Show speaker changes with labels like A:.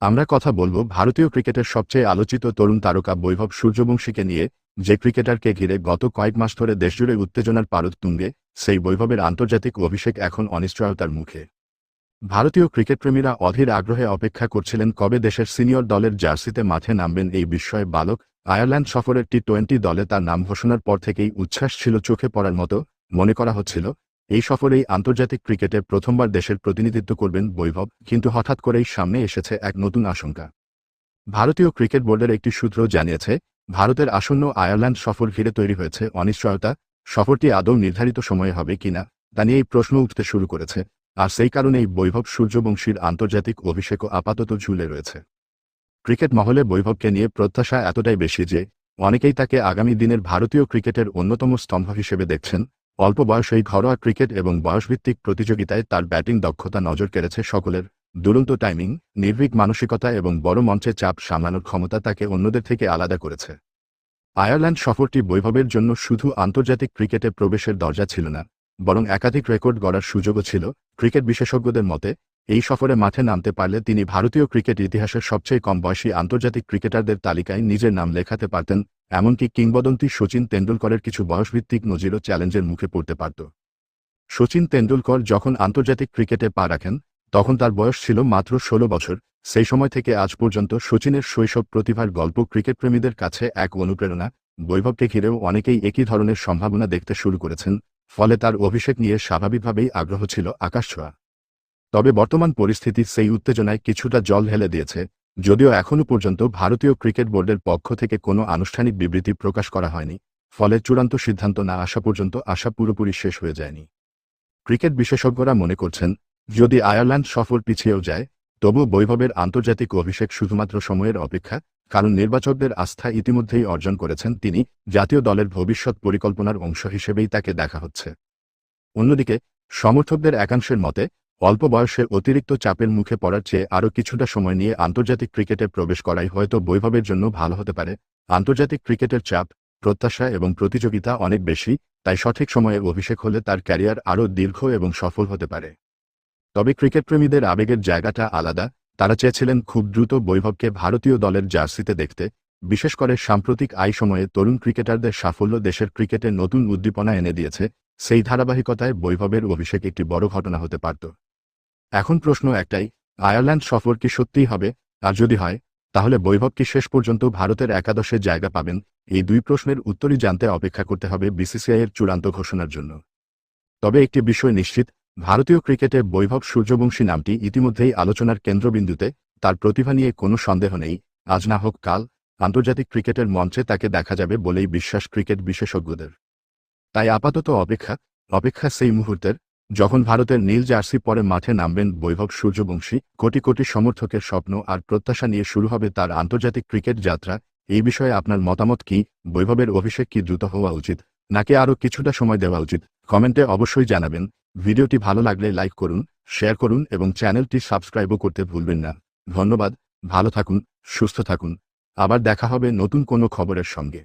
A: আমরা কথা বলবো ভারতীয় ক্রিকেটের সবচেয়ে আলোচিত তরুণ তারকা বৈভব সূর্যবংশীকে নিয়ে, যে ক্রিকেটারকে ঘিরে গত কয়েক মাস ধরে দেশজুড়ে উত্তেজনার পারদ তুঙ্গে। সেই বৈভবের আন্তর্জাতিক অভিষেক এখন অনিশ্চয়তার মুখে। ভারতীয় ক্রিকেটপ্রেমীরা অধীর আগ্রহে অপেক্ষা করছিলেন কবে দেশের সিনিয়র দলের জার্সিতে মাঠে নামবেন এই বিস্ময় বালক। আয়ারল্যান্ড সফরের টি-20 দলে তার নাম ঘোষণার পর থেকেই উচ্ছ্বাস ছিল চোখে পড়ার মতো। মনে করা হচ্ছিল এই সফরেই আন্তর্জাতিক ক্রিকেটে প্রথমবার দেশের প্রতিনিধিত্ব করবেন বৈভব, কিন্তু হঠাৎ করেই সামনে এসেছে এক নতুন আশঙ্কা। ভারতীয় ক্রিকেট বোর্ডের একটি সূত্র জানিয়েছে, ভারতের আসন্ন আয়ারল্যান্ড সফর ঘিরে তৈরি হয়েছে অনিশ্চয়তা। সফরটি আদৌ নির্ধারিত সময়ে হবে কিনা তা নিয়েই প্রশ্ন উঠতে শুরু করেছে, আর সেই কারণেই বৈভব সূর্যবংশীর আন্তর্জাতিক অভিষেকও আপাতত ঝুলে রয়েছে। ক্রিকেট মহলে বৈভবকে নিয়ে প্রত্যাশা এতটাই বেশি যে অনেকেই তাকে আগামী দিনের ভারতীয় ক্রিকেটের অন্যতম স্তম্ভ হিসেবে দেখছেন। অল্প বয়সেই ঘরোয়া ক্রিকেট এবং বয়সভিত্তিক প্রতিযোগিতায় তার ব্যাটিং দক্ষতা নজর কেড়েছে সকলের। দুরন্ত টাইমিং, নির্ভীক মানসিকতা এবং বড় মঞ্চে চাপ সামলানোর ক্ষমতা তাকে অন্যদের থেকে আলাদা করেছে। আয়ারল্যান্ড সফরটি বৈভবের জন্য শুধু আন্তর্জাতিক ক্রিকেটে প্রবেশের দরজা ছিল না, বরং একাধিক রেকর্ড গড়ার সুযোগও ছিল। ক্রিকেট বিশেষজ্ঞদের মতে, এই সফরে মাঠে নামতে পারলে তিনি ভারতীয় ক্রিকেট ইতিহাসের সবচেয়ে কম বয়সী আন্তর্জাতিক ক্রিকেটারদের তালিকায় নিজের নাম লেখাতে পারতেন। এমনকি কিংবদন্তি সচিন তেন্ডুলকরের কিছু বয়সভিত্তিক নজিরও চ্যালেঞ্জের মুখে পড়তে পারত। সচিন তেন্ডুলকর যখন আন্তর্জাতিক ক্রিকেটে পা রাখেন, তখন তার বয়স ছিল মাত্র 16 বছর। সেই সময় থেকে আজ পর্যন্ত সচিনের শৈশব প্রতিভার গল্প ক্রিকেটপ্রেমীদের কাছে এক অনুপ্রেরণা। বৈভবকে ঘিরেও অনেকেই একই ধরনের সম্ভাবনা দেখতে শুরু করেছেন, ফলে তার অভিষেক নিয়ে স্বাভাবিকভাবেই আগ্রহ ছিল আকাশছোঁয়া। তবে বর্তমান পরিস্থিতি সেই উত্তেজনায় কিছুটা জল ঢেলে দিয়েছে। যদিও এখনও পর্যন্ত ভারতীয় ক্রিকেট বোর্ডের পক্ষ থেকে কোনো আনুষ্ঠানিক বিবৃতি প্রকাশ করা হয়নি, ফলে চূড়ান্ত সিদ্ধান্ত না আসা পর্যন্ত আশা পুরোপুরি শেষ হয়ে যায়নি। ক্রিকেট বিশেষজ্ঞরা মনে করছেন, যদি আয়ারল্যান্ড সফর পিছিয়েও যায়, তবু বৈভবের আন্তর্জাতিক অভিষেক শুধুমাত্র সময়ের অপেক্ষা। কারণ নির্বাচকদের আস্থা ইতিমধ্যেই অর্জন করেছেন তিনি। জাতীয় দলের ভবিষ্যৎ পরিকল্পনার অংশ হিসেবেই তাকে দেখা হচ্ছে। অন্যদিকে সমর্থকদের একাংশের মতে, অল্প বয়সে অতিরিক্ত চাপের মুখে পড়ার চেয়ে আরও কিছুটা সময় নিয়ে আন্তর্জাতিক ক্রিকেটে প্রবেশ করাই হয়তো বৈভবের জন্য ভালো হতে পারে। আন্তর্জাতিক ক্রিকেটের চাপ, প্রত্যাশা এবং প্রতিযোগিতা অনেক বেশি, তাই সঠিক সময়ে অভিষেক হলে তার ক্যারিয়ার আরও দীর্ঘ এবং সফল হতে পারে। তবে ক্রিকেটপ্রেমীদের আবেগের জায়গাটা আলাদা। তারা চেয়েছিলেন খুব দ্রুত বৈভবকে ভারতীয় দলের জার্সিতে দেখতে। বিশেষ করে সাম্প্রতিক সময়ে তরুণ ক্রিকেটারদের সাফল্য দেশের ক্রিকেটে নতুন উদ্দীপনা এনে দিয়েছে। সেই ধারাবাহিকতায় বৈভবের অভিষেক একটি বড় ঘটনা হতে পারত। এখন প্রশ্ন একটাই, আয়ারল্যান্ড সফর কি সত্যিই হবে? আর যদি হয়, তাহলে বৈভব কি শেষ পর্যন্ত ভারতের একাদশে জায়গা পাবেন? এই দুই প্রশ্নের উত্তরই জানতে অপেক্ষা করতে হবে বিসিসিআইয়ের চূড়ান্ত ঘোষণার জন্য। তবে একটি বিষয় নিশ্চিত, ভারতীয় ক্রিকেটে বৈভব সূর্যবংশী নামটি ইতিমধ্যেই আলোচনার কেন্দ্রবিন্দুতে। তার প্রতিভা নিয়ে কোনো সন্দেহ নেই। আজ না হোক কাল আন্তর্জাতিক ক্রিকেটের মঞ্চে তাকে দেখা যাবে বলেই বিশ্বাস ক্রিকেট বিশেষজ্ঞদের। তাই আপাতত অপেক্ষা সেই মুহূর্তের, যখন ভারতের নীল জার্সি পরে মাঠে নামবেন বৈভব সূর্যবংশী। কোটি কোটি সমর্থকের স্বপ্ন আর প্রত্যাশা নিয়ে শুরু হবে তার আন্তর্জাতিক ক্রিকেট যাত্রা। এই বিষয়ে আপনার মতামত কি? বৈভবের অভিষেক কি দ্রুত হওয়া উচিত, নাকি আরও কিছুটা সময় দেওয়া উচিত? কমেন্টে অবশ্যই জানাবেন। ভিডিওটি ভালো লাগলে লাইক করুন, শেয়ার করুন এবং চ্যানেলটি সাবস্ক্রাইবও করতে ভুলবেন না। ধন্যবাদ। ভালো থাকুন, সুস্থ থাকুন। আবার দেখা হবে নতুন কোনো খবরের সঙ্গে।